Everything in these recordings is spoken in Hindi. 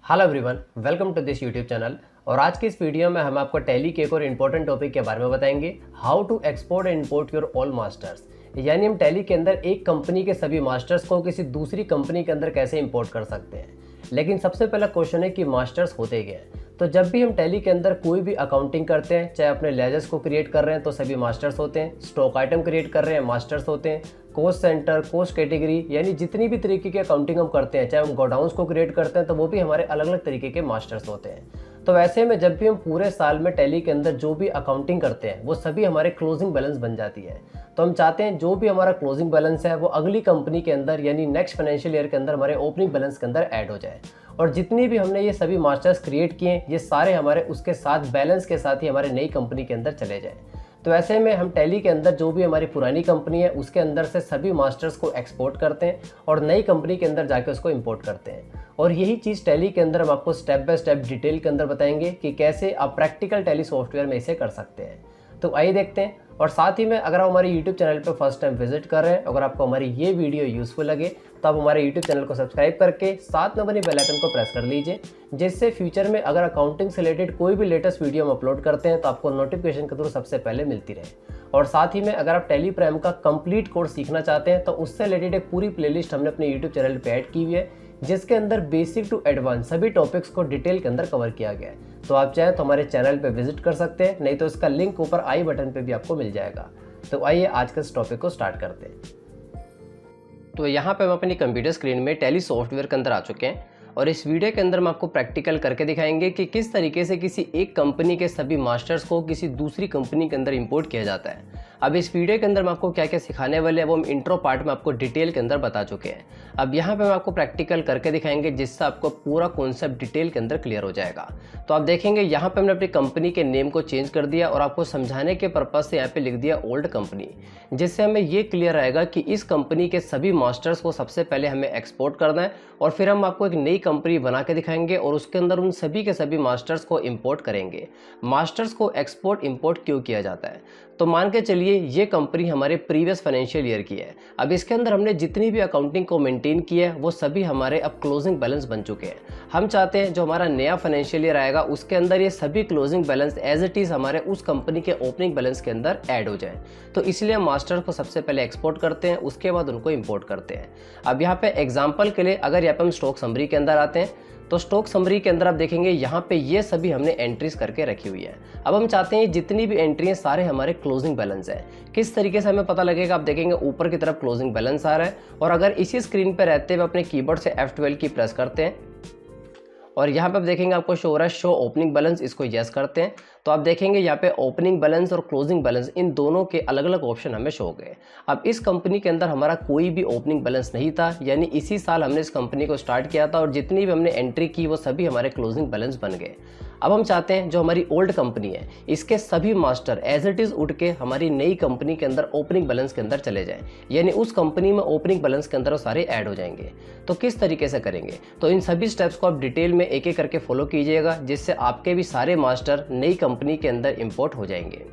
Hello everyone, welcome to this YouTube channel. और आज की इस वीडियो में हम आपको टैली के एक और इम्पोर्टेंट टॉपिक के बारे में बताएंगे, how to export and import your all masters. यानी हम टैली के अंदर एक कंपनी के सभी मास्टर्स को किसी दूसरी कंपनी के अंदर कैसे इंपोर्ट कर सकते हैं। लेकिन सबसे पहला क्वेश्चन है कि मास्टर्स होते क्या हैं। तो जब भी हम टैली के अंदर कोई भी अकाउंटिंग करते हैं, चाहे अपने लेजर्स को क्रिएट कर रहे हैं तो सभी मास्टर्स होते हैं, स्टॉक आइटम क्रिएट कर रहे हैं मास्टर्स होते हैं, कोस्ट सेंटर, कोस्ट कैटेगरी, यानी जितनी भी तरीके की अकाउंटिंग हम करते हैं, चाहे हम गोडाउन्स को क्रिएट करते हैं तो वो भी हमारे अलग अलग तरीके के मास्टर्स होते हैं। तो वैसे में जब भी हम पूरे साल में टैली के अंदर जो भी अकाउंटिंग करते हैं वो सभी हमारे क्लोजिंग बैलेंस बन जाती है। तो हम चाहते हैं जो भी हमारा क्लोजिंग बैलेंस है वो अगली कंपनी के अंदर यानी नेक्स्ट फाइनेंशियल ईयर के अंदर हमारे ओपनिंग बैलेंस के अंदर ऐड हो जाए। और जितनी भी हमने ये सभी मास्टर्स क्रिएट किए ये सारे हमारे उसके साथ बैलेंस के साथ ही हमारे नई कंपनी के अंदर चले जाए। तो ऐसे में हम टैली के अंदर जो भी हमारी पुरानी कंपनी है उसके अंदर से सभी मास्टर्स को एक्सपोर्ट करते हैं और नई कंपनी के अंदर जाके उसको इंपोर्ट करते हैं। और यही चीज़ टैली के अंदर हम आपको स्टेप बाय स्टेप डिटेल के अंदर बताएंगे कि कैसे आप प्रैक्टिकल टैली सॉफ्टवेयर में इसे कर सकते हैं। तो आइए देखते हैं। और साथ ही में अगर आप हमारे YouTube चैनल पर फर्स्ट टाइम विजिट कर रहे हैं, अगर आपको हमारी ये वीडियो यूजफुल लगे तो आप हमारे YouTube चैनल को सब्सक्राइब करके साथ में बनी बेल आइकन को प्रेस कर लीजिए, जिससे फ्यूचर में अगर अकाउंटिंग से रिलेटेड कोई भी लेटेस्ट वीडियो हम अपलोड करते हैं तो आपको नोटिफिकेशन के थ्रू सबसे पहले मिलती रहे। और साथ ही में अगर आप टैली प्राइम का कंप्लीट कोर्स सीखना चाहते हैं तो उससे रिलेटेड एक पूरी प्लेलिस्ट हमने अपने YouTube चैनल पर ऐड की हुई है, जिसके अंदर बेसिक टू एडवांस सभी टॉपिक्स को डिटेल के अंदर कवर किया गया है। तो आप चाहें तो हमारे चैनल पे विजिट कर सकते हैं, नहीं तो इसका लिंक ऊपर आई बटन पे भी आपको मिल जाएगा। तो आइए आज के इस टॉपिक को स्टार्ट करते हैं। तो यहाँ पे हम अपनी कंप्यूटर स्क्रीन में टैली सॉफ्टवेयर के अंदर आ चुके हैं और इस वीडियो के अंदर हम आपको प्रैक्टिकल करके दिखाएंगे कि किस तरीके से किसी एक कंपनी के सभी मास्टर्स को किसी दूसरी कंपनी के अंदर इंपोर्ट किया जाता है। अब इस वीडियो के अंदर हम आपको क्या क्या सिखाने वाले हैं वो हम इंट्रो पार्ट में आपको डिटेल के अंदर बता चुके हैं। अब यहाँ पे हम आपको प्रैक्टिकल करके दिखाएंगे जिससे आपको पूरा कॉन्सेप्ट डिटेल के अंदर क्लियर हो जाएगा। तो आप देखेंगे यहाँ पे हमने अपनी कंपनी के नेम को चेंज कर दिया और आपको समझाने के पर्पज से यहाँ पे लिख दिया ओल्ड कंपनी, जिससे हमें ये क्लियर आएगा कि इस कंपनी के सभी मास्टर्स को सबसे पहले हमें एक्सपोर्ट करना है और फिर हम आपको एक नई कंपनी बना के दिखाएंगे और उसके अंदर उन सभी के सभी मास्टर्स को इंपोर्ट करेंगे। मास्टर्स को एक्सपोर्ट इंपोर्ट क्यों किया जाता है? तो मान के चलिए ये कंपनी हमारे प्रीवियस फाइनेंशियल ईयर की है। अब इसके अंदर हमने जितनी भी अकाउंटिंग को मेंटेन की है वो सभी हमारे अब क्लोजिंग बैलेंस बन चुके हैं। हम चाहते हैं जो हमारा नया फाइनेंशियल ईयर आएगा उसके अंदर ये सभी closing balance as it is हमारे उस कंपनी के ओपनिंग बैलेंस के अंदर ऐड हो जाए। तो इसलिए हम मास्टर्स को सबसे पहले एक्सपोर्ट करते हैं, उसके बाद उनको इंपोर्ट करते हैं। अब यहाँ पे एग्जाम्पल के लिए अगर यहाँ पे हम स्टॉक समरी के अंदर आते हैं तो स्टॉक समरी के अंदर आप देखेंगे यहाँ पे ये सभी हमने एंट्रीज करके रखी हुई है। अब हम चाहते हैं जितनी भी एंट्री हैं सारे हमारे क्लोजिंग बैलेंस है। किस तरीके से हमें पता लगेगा? आप देखेंगे ऊपर की तरफ क्लोजिंग बैलेंस आ रहा है और अगर इसी स्क्रीन पे रहते हुए अपने कीबोर्ड से F12 की प्रेस करते हैं और यहाँ पे आप देखेंगे आपको शो हो रहा है शो ओपनिंग बैलेंस, इसको यस करते हैं तो आप देखेंगे यहाँ पे ओपनिंग बैलेंस और क्लोजिंग बैलेंस इन दोनों के अलग अलग ऑप्शन हमें शो हो गए। अब इस कंपनी के अंदर हमारा कोई भी ओपनिंग बैलेंस नहीं था, यानी इसी साल हमने इस कंपनी को स्टार्ट किया था और जितनी भी हमने एंट्री की वो सभी हमारे क्लोजिंग बैलेंस बन गए। अब हम चाहते हैं जो हमारी ओल्ड कंपनी है इसके सभी मास्टर एज इट इज़ उठ के हमारी नई कंपनी के अंदर ओपनिंग बैलेंस के अंदर चले जाएं, यानी उस कंपनी में ओपनिंग बैलेंस के अंदर वो सारे ऐड हो जाएंगे। तो किस तरीके से करेंगे? तो इन सभी स्टेप्स को आप डिटेल में एक एक करके फॉलो कीजिएगा, जिससे आपके भी सारे मास्टर नई कंपनी के अंदर इंपोर्ट हो जाएंगे।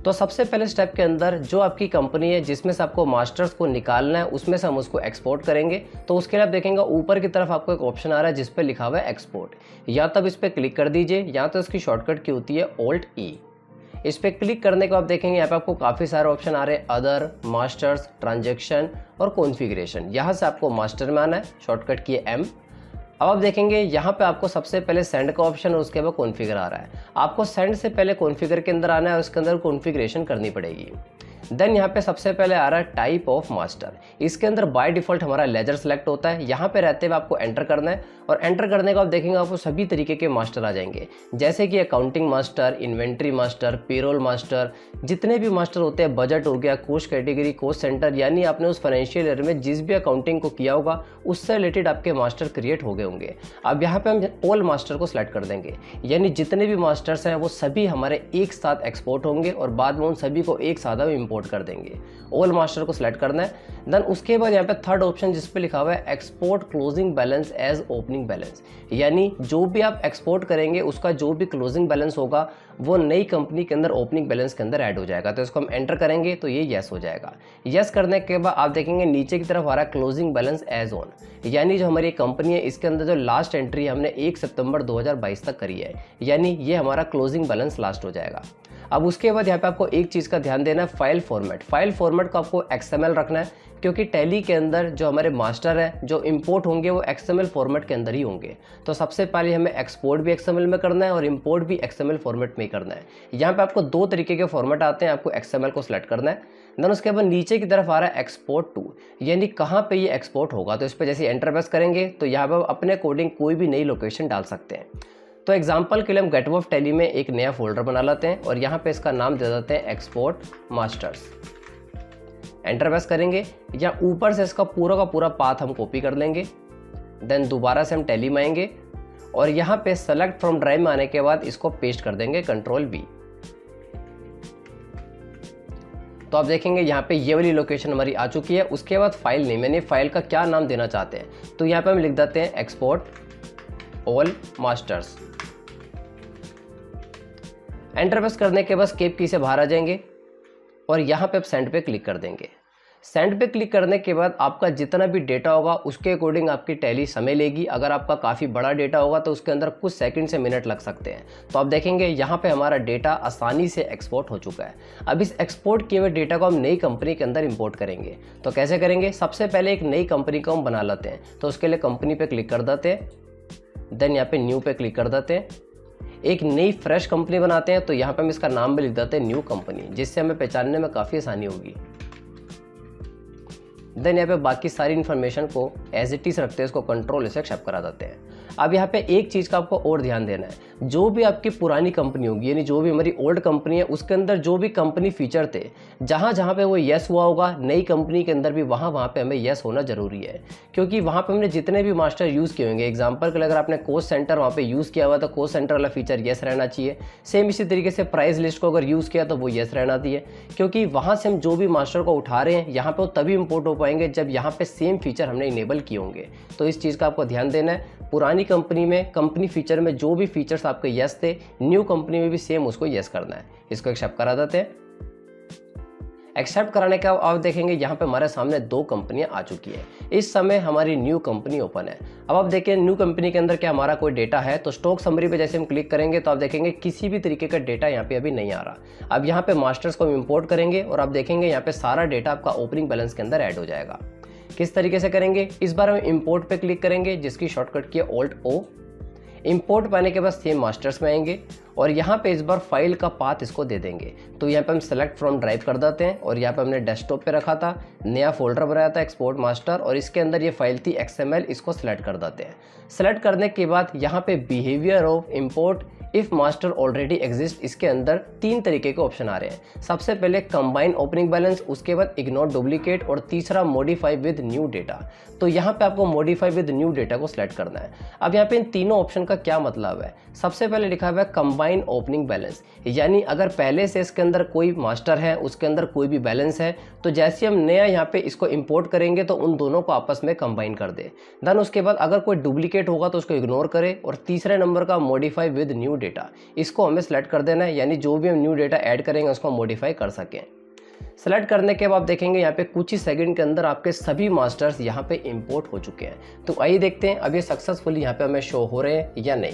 तो सबसे पहले स्टेप के अंदर जो आपकी कंपनी है जिसमें से आपको मास्टर्स को निकालना है उसमें से हम उसको एक्सपोर्ट करेंगे। तो उसके लिए आप देखेंगे ऊपर की तरफ आपको एक ऑप्शन आ रहा है जिस पे लिखा हुआ है एक्सपोर्ट, या तब इस पर क्लिक कर दीजिए, या तो इसकी शॉर्टकट की होती है Alt-E। इस पर क्लिक करने के बाद आप देखेंगे यहाँ पे आपको काफ़ी सारे ऑप्शन आ रहे हैं, अदर, मास्टर्स, ट्रांजेक्शन और कॉन्फ़िगरेशन। यहाँ से आपको मास्टर में आना है, शॉर्टकट की है M। अब आप देखेंगे यहाँ पे आपको सबसे पहले सेंड का ऑप्शन और उसके बाद कॉन्फ़िगर आ रहा है। आपको सेंड से पहले कॉन्फ़िगर के अंदर आना है और उसके अंदर कॉन्फ़िगरेशन करनी पड़ेगी। देन यहाँ पे सबसे पहले आ रहा है टाइप ऑफ मास्टर। इसके अंदर बाय डिफ़ॉल्ट हमारा लेजर सेलेक्ट होता है। यहाँ पे रहते हुए आपको एंटर करना है और एंटर करने का आप देखेंगे आपको सभी तरीके के मास्टर आ जाएंगे, जैसे कि accounting master, inventory master, payroll master, जितने भी मास्टर होते हैं, बजट हो गया, कोस्ट कैटेगरी, कोस्ट सेंटर, यानी आपने उस फाइनेंशियल ईयर में जिस भी अकाउंटिंग को किया होगा उससे रिलेटेड आपके मास्टर क्रिएट हो गए होंगे। अब यहाँ पे हम ऑल मास्टर को सिलेक्ट कर देंगे, यानी जितने भी मास्टर्स हैं वो सभी हमारे एक साथ एक्सपोर्ट होंगे और बाद में उन सभी को एक साथ हम इंपोर्ट कर देंगे। ऑल मास्टर को सिलेक्ट करना है। देन उसके बाद यहाँ पे थर्ड ऑप्शन जिस पे लिखा हुआ है export closing balance as opening balance, यानी जो भी आप एक्सपोर्ट करेंगे उसका जो भी क्लोजिंग बैलेंस होगा वो नई कंपनी के अंदर ओपनिंग बैलेंस के अंदर ऐड हो जाएगा। तो इसको हम एंटर करेंगे तो ये येस हो जाएगा। येस करने के बाद आप देखेंगे नीचे की तरफ आ रहा है क्लोजिंग बैलेंस एज ऑन, यानी जो हमारी कंपनी है इसके अंदर जो लास्ट एंट्री हमने 1 सितंबर 2022 तक करी है, यानी ये हमारा क्लोजिंग बैलेंस लास्ट हो जाएगा। अब उसके बाद यहाँ पे आपको एक चीज़ का ध्यान देना है, फाइल फॉर्मेट। फाइल फॉर्मेट को आपको XML रखना है, क्योंकि टैली के अंदर जो हमारे मास्टर है जो इंपोर्ट होंगे वो XML फॉर्मेट के अंदर ही होंगे। तो सबसे पहले हमें एक्सपोर्ट भी XML में करना है और इंपोर्ट भी XML फॉर्मेट में ही करना है। यहाँ पे आपको 2 तरीके के फॉर्मेट आते हैं, आपको XML को सिलेक्ट करना है। देन उसके बाद नीचे की तरफ आ रहा है एक्सपोर्ट टू, यानी कहाँ पे ये एक्सपोर्ट होगा। तो इस पर जैसे एंटर प्रेस करेंगे तो यहाँ पर अपने अकॉर्डिंग कोई भी नई लोकेशन डाल सकते हैं। तो एग्जाम्पल के लिए हम गेटवे ऑफ टैली में एक नया फोल्डर बना लेते हैं और यहाँ पे इसका नाम दे देते हैं एक्सपोर्ट मास्टर्स। एंटर प्रेस करेंगे, या ऊपर से इसका पूरा का पूरा पाथ हम कॉपी कर लेंगे। देन दोबारा से हम टैली में आएंगे और यहाँ पे सेलेक्ट फ्रॉम ड्राइव में आने के बाद इसको पेस्ट कर देंगे Ctrl+V। तो आप देखेंगे यहाँ पे ये वाली लोकेशन हमारी आ चुकी है। उसके बाद फाइल नेम, यानी फाइल का क्या नाम देना चाहते हैं, तो यहाँ पे हम लिख देते हैं export all masters. Enter press करने के बाद एस्केप की से बाहर आ जाएंगे और यहाँ पे आप सेंड पे क्लिक कर देंगे। सेंड पे क्लिक करने के बाद आपका जितना भी डेटा होगा उसके अकॉर्डिंग आपकी टैली समय लेगी। अगर आपका काफ़ी बड़ा डेटा होगा तो उसके अंदर कुछ सेकंड से मिनट लग सकते हैं। तो आप देखेंगे यहाँ पे हमारा डेटा आसानी से एक्सपोर्ट हो चुका है। अब इस एक्सपोर्ट किए हुए डेटा को हम नई कंपनी के अंदर इंपोर्ट करेंगे। तो कैसे करेंगे, सबसे पहले एक नई कंपनी को हम बना लेते हैं। तो उसके लिए कंपनी पर क्लिक कर देते हैं, देन यहाँ पे न्यू पे क्लिक कर देते हैं। एक नई फ्रेश कंपनी बनाते हैं, तो यहाँ पे हम इसका नाम भी लिख देते हैं न्यू कंपनी, जिससे हमें पहचानने में काफ़ी आसानी होगी। देन यहाँ पे बाकी सारी इन्फॉर्मेशन को एज इट इज रखते हैं, इसको कंट्रोल से एक्सेप्ट करा देते हैं। अब यहाँ पे एक चीज़ का आपको और ध्यान देना है, जो भी आपकी पुरानी कंपनी होगी, यानी जो भी हमारी ओल्ड कंपनी है उसके अंदर जो भी कंपनी फीचर थे, जहाँ जहाँ पे वो येस हुआ होगा नई कंपनी के अंदर भी वहाँ पे हमें येस होना जरूरी है। क्योंकि वहाँ पे हमने जितने भी मास्टर यूज़ किए होंगे, एग्जाम्पल के लिए अगर आपने कोस्ट सेंटर वहाँ पे यूज़ किया हुआ तो कोस्ट सेंटर वाला फीचर येस रहना चाहिए। सेम इसी तरीके से प्राइस लिस्ट को अगर यूज़ किया तो वो येस रहना चाहिए, क्योंकि वहाँ से हम जो भी मास्टर को उठा रहे हैं यहाँ पे वो तभी इंपोर्ट हो पाएंगे जब यहाँ पे सेम फीचर हमने इनेबल किए होंगे। तो इस चीज़ का आपको ध्यान देना है। पुरानी कंपनी में कंपनी फीचर में जो भी फीचर्स आपके येस थे, न्यू कंपनी में भी सेम उसको येस करना है। इसको एक्सेप्ट करा देते हैं। एक्सेप्ट कराने के बाद आप देखेंगे यहाँ पे हमारे सामने 2 कंपनियां आ चुकी है। इस समय हमारी न्यू कंपनी ओपन है। अब आप देखें न्यू कंपनी के अंदर क्या हमारा कोई डेटा है, तो स्टॉक समरी पे जैसे हम क्लिक करेंगे तो आप देखेंगे किसी भी तरीके का डेटा यहाँ पे अभी नहीं आ रहा। अब यहाँ पे मास्टर्स को हम इंपोर्ट करेंगे और आप देखेंगे यहाँ पे सारा डेटा आपका ओपनिंग बैलेंस के अंदर ऐड हो जाएगा। किस तरीके से करेंगे, इस बार हम इंपोर्ट पे क्लिक करेंगे, जिसकी शॉर्टकट की है Alt+O। इंपोर्ट पाने के बाद सेम मास्टर्स में आएंगे और यहाँ पे इस बार फाइल का पाथ इसको दे देंगे। तो यहाँ पे हम सेलेक्ट फ्रॉम ड्राइव कर देते हैं और यहाँ पे हमने डेस्कटॉप पे रखा था, नया फोल्डर बनाया था एक्सपोर्ट मास्टर, और इसके अंदर ये फाइल थी XML। इसको सेलेक्ट कर देते हैं। सेलेक्ट करने के बाद यहाँ पे behaviour of import if master already exist, इसके अंदर 3 तरीके के ऑप्शन आ रहे हैं। सबसे पहले कंबाइन ओपनिंग बैलेंस, उसके बाद इग्नोर डुप्लीकेट और तीसरा मॉडिफाई विद न्यू डेटा। तो यहाँ पे आपको मॉडिफाई विद न्यू डेटा को सिलेक्ट करना है। अब यहाँ पे इन तीनों ऑप्शन का क्या मतलब है, सबसे पहले लिखा हुआ है कंबाइन ओपनिंग बैलेंस, यानी अगर पहले से इसके अंदर कोई मास्टर है उसके अंदर कोई भी बैलेंस है तो जैसे हम नया यहाँ पे इसको इंपोर्ट करेंगे तो उन दोनों को आपस में कंबाइन कर दे। देन उसके बाद अगर कोई डुप्लीकेट होगा तो उसको इग्नोर करे, और तीसरे नंबर का मॉडिफाई विद न्यू डेटा, इसको हमें सेलेक्ट कर देना है, यानी जो भी हम न्यू डेटा ऐड करेंगे उसको मॉडिफाई कर सकें। सेलेक्ट करने के बाद आप देखेंगे यहाँ पे कुछ ही सेकंड के अंदर आपके सभी मास्टर्स यहाँ पे इंपोर्ट हो चुके हैं। तो आइए देखते हैं अब ये सक्सेसफुली यहाँ पे हमें शो हो रहे हैं या नहीं।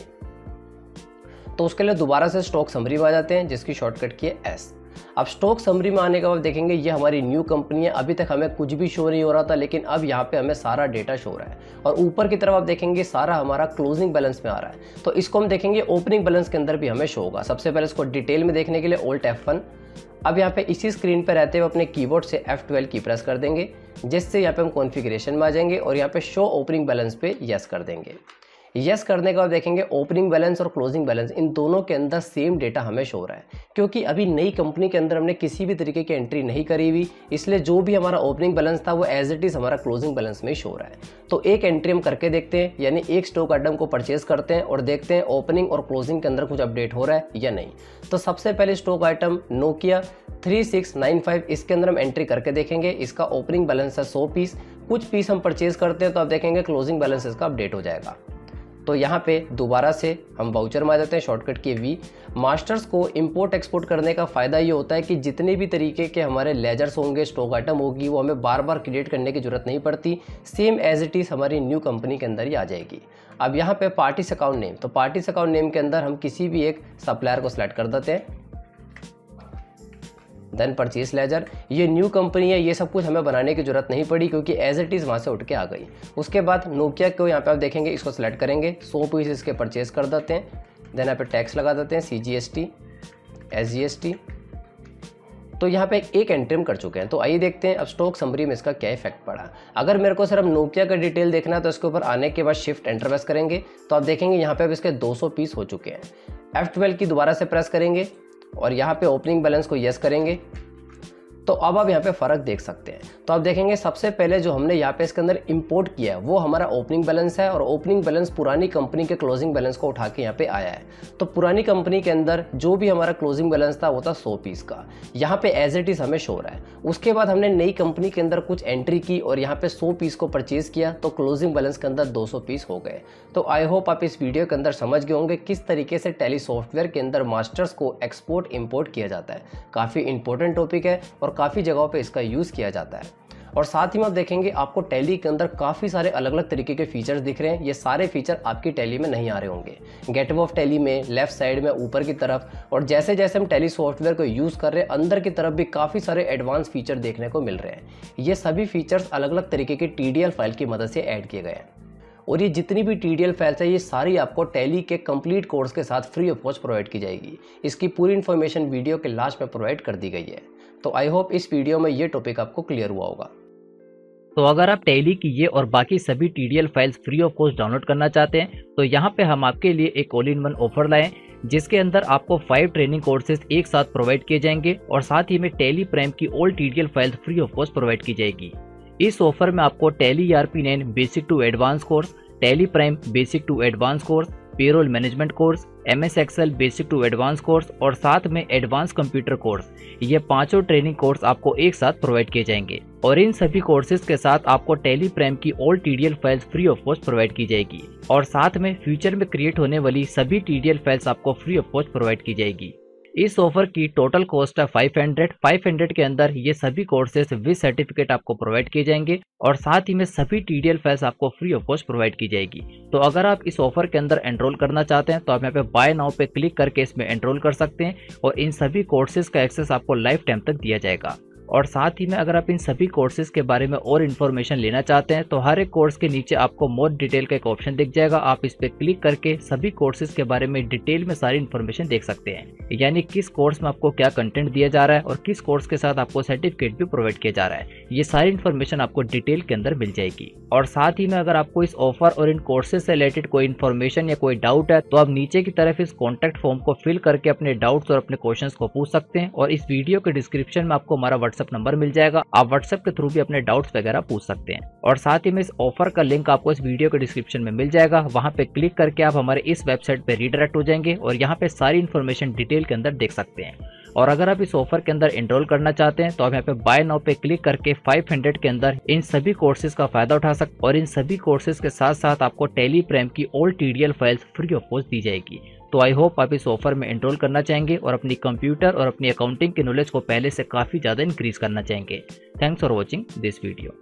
तो उसके लिए दोबारा से स्टॉक समरी में आ जाते हैं, जिसकी शॉर्टकट की है S। अब स्टॉक समरी में आने के बाद देखेंगे ये हमारी न्यू कंपनी है। अभी तक हमें कुछ भी शो नहीं हो रहा था, लेकिन अब यहाँ पे हमें सारा डेटा शो हो रहा है और ऊपर की तरफ आप देखेंगे सारा हमारा क्लोजिंग बैलेंस में आ रहा है। तो इसको हम देखेंगे ओपनिंग बैलेंस के अंदर भी हमें शो होगा। सबसे पहले इसको डिटेल में देखने के लिए Alt+F1। अब यहाँ पे इसी स्क्रीन पर रहते हुए अपने कीबोर्ड से F12 की प्रेस कर देंगे, जिससे यहाँ पे हम कॉन्फ़िगरेशन में आ जाएंगे और यहाँ पे शो ओपनिंग बैलेंस पे यस कर देंगे। यस करने के बाद देखेंगे ओपनिंग बैलेंस और क्लोजिंग बैलेंस इन दोनों के अंदर सेम डेटा हमें शो हो रहा है, क्योंकि अभी नई कंपनी के अंदर हमने किसी भी तरीके की एंट्री नहीं करी हुई, इसलिए जो भी हमारा ओपनिंग बैलेंस था वो एज इट इज हमारा क्लोजिंग बैलेंस में शो हो रहा है। तो एक एंट्री हम करके देखते हैं, यानी एक स्टॉक आइटम को परचेज करते हैं और देखते हैं ओपनिंग और क्लोजिंग के अंदर कुछ अपडेट हो रहा है या नहीं। तो सबसे पहले स्टॉक आइटम नोकिया 3695, इसके अंदर हम एंट्री करके देखेंगे। इसका ओपनिंग बैलेंस है 100 पीस, कुछ पीस हम परचेज करते हैं तो आप देखेंगे क्लोजिंग बैलेंस इसका अपडेट हो जाएगा। तो यहाँ पे दोबारा से हम वाउचर में आ जाते हैं, शॉर्टकट की वी। मास्टर्स को इंपोर्ट एक्सपोर्ट करने का फ़ायदा ये होता है कि जितने भी तरीके के हमारे लेजर्स होंगे, स्टॉक आइटम होगी, वो हमें बार बार क्रिएट करने की जरूरत नहीं पड़ती, सेम एज इट इज़ हमारी न्यू कंपनी के अंदर ही आ जाएगी। अब यहाँ पे पार्टिस अकाउंट नेम, तो पार्टिस अकाउंट नेम के अंदर हम किसी भी एक सप्लायर को सिलेक्ट कर देते हैं। देन परचेज लेजर, ये न्यू कंपनी है, ये सब कुछ हमें बनाने की जरूरत नहीं पड़ी क्योंकि एज इट इज़ वहाँ से उठ के आ गई। उसके बाद नोकिया को यहाँ पे आप देखेंगे, इसको सिलेक्ट करेंगे, 100 पीस इसके परचेज कर देते हैं। देन यहाँ पे टैक्स लगा देते हैं, CGST SGST। तो यहाँ पे एक एंट्री हम कर चुके हैं। तो आइए देखते हैं अब स्टॉक समरी में इसका क्या इफेक्ट पड़ा। अगर मेरे को सिर्फ नोकिया का डिटेल देखना है तो इसके ऊपर आने के बाद शिफ्ट एंटर प्रेस करेंगे तो आप देखेंगे यहाँ पे अब इसके 200 पीस हो चुके हैं। F12 की दोबारा से प्रेस करेंगे और यहाँ पे ओपनिंग बैलेंस को यस करेंगे तो अब आप यहाँ पे फ़र्क देख सकते हैं। तो आप देखेंगे सबसे पहले जो हमने यहाँ पे इसके अंदर इंपोर्ट किया है वो हमारा ओपनिंग बैलेंस है और ओपनिंग बैलेंस पुरानी कंपनी के क्लोजिंग बैलेंस को उठा के यहाँ पे आया है। तो पुरानी कंपनी के अंदर जो भी हमारा क्लोजिंग बैलेंस था वो था 100 पीस का, यहाँ पे एज इट इज़ हमें शो रहा है। उसके बाद हमने नई कंपनी के अंदर कुछ एंट्री की और यहाँ पे 100 पीस को परचेज किया तो क्लोजिंग बैलेंस के अंदर 200 पीस हो गए। तो आई होप आप इस वीडियो के अंदर समझ गए होंगे किस तरीके से टैली सॉफ्टवेयर के अंदर मास्टर्स को एक्सपोर्ट इंपोर्ट किया जाता है। काफ़ी इंपॉर्टेंट टॉपिक है और काफ़ी जगहों पे इसका यूज़ किया जाता है। और साथ ही में आप देखेंगे आपको टैली के अंदर काफ़ी सारे अलग अलग तरीके के फीचर्स दिख रहे हैं। ये सारे फीचर आपकी टैली में नहीं आ रहे होंगे। गेटवे ऑफ टैली में लेफ्ट साइड में ऊपर की तरफ, और जैसे जैसे हम टैली सॉफ्टवेयर को यूज़ कर रहे हैं अंदर की तरफ भी काफ़ी सारे एडवांस फीचर देखने को मिल रहे हैं। ये सभी फीचर्स अलग अलग तरीके की TDL फाइल की मदद से ऐड किए गए हैं और ये जितनी भी TDL फाइल्स है ये सारी आपको टैली के कंप्लीट कोर्स के साथ फ्री ऑफ कॉस्ट प्रोवाइड की जाएगी। इसकी पूरी इन्फॉर्मेशन वीडियो के लास्ट में प्रोवाइड कर दी गई है। तो आई होप इस वीडियो में ये टॉपिक आपको क्लियर हुआ होगा। तो अगर आप टैली की ये और बाकी सभी TDL files free of cost download करना चाहते हैं तो यहाँ पे हम आपके लिए एक ऑल इन वन ऑफर लाए जिसके अंदर आपको 5 ट्रेनिंग कोर्सेज एक साथ प्रोवाइड किए जाएंगे और साथ ही में टैली प्राइम की all TDL files free of cost provide की जाएगी। इस ऑफर में आपको Tally ERP9 basic to advance course, Tally prime basic to advance course, payroll management course, MS excel basic to advance course और साथ में एडवांस कंप्यूटर कोर्स, ये पांचों ट्रेनिंग कोर्स आपको एक साथ प्रोवाइड किए जाएंगे। और इन सभी कोर्सेज के साथ आपको टैली प्राइम की all TDL files free of cost provide की जाएगी और साथ में फ्यूचर में क्रिएट होने वाली सभी TDL फाइल्स आपको फ्री ऑफ कॉस्ट प्रोवाइड की जाएगी। इस ऑफर की टोटल कॉस्ट है 500 के अंदर ये सभी कोर्सेज विद सर्टिफिकेट आपको प्रोवाइड किए जाएंगे और साथ ही में सभी TDL फाइल्स आपको फ्री ऑफ कॉस्ट प्रोवाइड की जाएगी। तो अगर आप इस ऑफर के अंदर एनरोल करना चाहते हैं तो आप यहाँ पे बाय नाउ पे क्लिक करके इसमें एनरोल कर सकते हैं और इन सभी कोर्सेज का एक्सेस आपको लाइफ टाइम तक दिया जाएगा। और साथ ही में अगर आप इन सभी कोर्सेज के बारे में और इन्फॉर्मेशन लेना चाहते हैं तो हर एक कोर्स के नीचे आपको मोर डिटेल का एक ऑप्शन दिख जाएगा। आप इस पे क्लिक करके सभी कोर्सेज के बारे में डिटेल में सारी इन्फॉर्मेशन देख सकते हैं, यानी किस कोर्स में आपको क्या कंटेंट दिया जा रहा है और किस कोर्स के साथ आपको सर्टिफिकेट भी प्रोवाइड किया जा रहा है। ये सारी इन्फॉर्मेशन आपको डिटेल के अंदर मिल जाएगी। और साथ ही में अगर आपको इस ऑफर और इन कोर्सेज से रिलेटेड कोई इन्फॉर्मेशन या कोई डाउट है तो आप नीचे की तरफ इस कॉन्टैक्ट फॉर्म को फिल करके अपने डाउट्स और अपने क्वेश्चन को पूछ सकते हैं। और इस वीडियो के डिस्क्रिप्शन में आपको हमारा व्हाट्सएप नंबर मिल जाएगा, आप व्हाट्सएप के थ्रू भी अपने डाउट्स वगैरह पूछ सकते हैं। और साथ ही में इस ऑफर का लिंक आपको इस वीडियो के डिस्क्रिप्शन में मिल जाएगा, वहां पे क्लिक करके आप हमारे इस वेबसाइट पे रीडायरेक्ट हो जाएंगे और यहाँ पे सारी इन्फॉर्मेशन डिटेल के अंदर देख सकते हैं। और अगर आप इस ऑफर के अंदर एनरोल करना चाहते हैं तो आप यहाँ पे बाय नाउ पे क्लिक करके 500 के अंदर इन सभी कोर्सेज का फायदा उठा सकते हैं और इन सभी कोर्सेज के साथ साथ आपको टैली प्राइम की all TDL files free of cost दी जाएगी। तो आई होप आप इस ऑफर में एनरोल करना चाहेंगे और अपनी कंप्यूटर और अपनी अकाउंटिंग की नॉलेज को पहले से काफी ज्यादा इंक्रीज करना चाहेंगे। Thanks for watching this video.